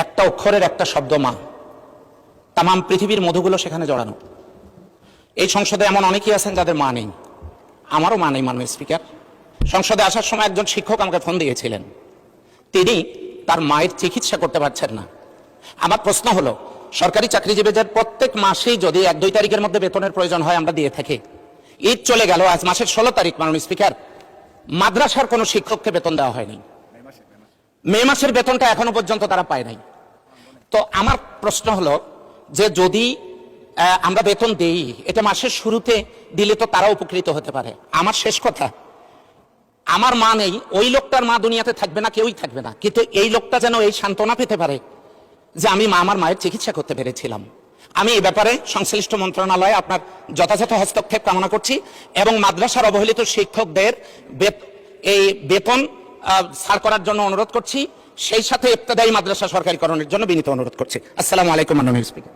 একটা অক্ষরের একটা শব্দ মা, তাম পৃথিবীর মধুগুলো সেখানে জড়ানো। এই সংসদে এমন অনেকেই আছেন যাদের মা নেই, আমারও মা নেই। মাননীয় স্পিকার, সংসদে আসার সময় একজন শিক্ষক আমাকে ফোন দিয়েছিলেন, তিনি তার মায়ের চিকিৎসা করতে পারছেন না। আমার প্রশ্ন হলো, সরকারি চাকরিজীবীদের প্রত্যেক মাসেই যদি 1-2 তারিখের মধ্যে বেতনের প্রয়োজন হয় আমরা দিয়ে থাকি। ঈদ চলে গেল, আজ মাসের 16 তারিখ। মাননীয় স্পিকার, মাদ্রাসার কোনো শিক্ষককে বেতন দেওয়া হয়নি, মে মাসের বেতনটা এখনো পর্যন্ত তারা পায় নাই। তো আমার প্রশ্ন হলো যে যদি আমরা বেতন দেই, এটা মাসের শুরুতে দিলে তো তারা উপকৃত হতে পারে। আমার শেষ কথা, আমার মা নেই, ওই লোকটার মা দুনিয়াতে থাকবে না, কেউই থাকবে না, কিন্তু এই লোকটা যেন এই সান্ত্বনা পেতে পারে যে আমি আমার মায়ের চিকিৎসা করতে পেরেছিলাম। আমি এই ব্যাপারে সংশ্লিষ্ট মন্ত্রণালয়ে আপনার যথাযথ হস্তক্ষেপ কামনা করছি এবং মাদ্রাসার অবহেলিত শিক্ষকদের এই বেতন ছাড় করার জন্য অনুরোধ করছি, সেই সাথে ইবতেদায়ী মাদ্রাসা সরকারিকরণের জন্য বিনীত অনুরোধ করছি। আসসালামু আলাইকুম মাননীয় স্পিকার।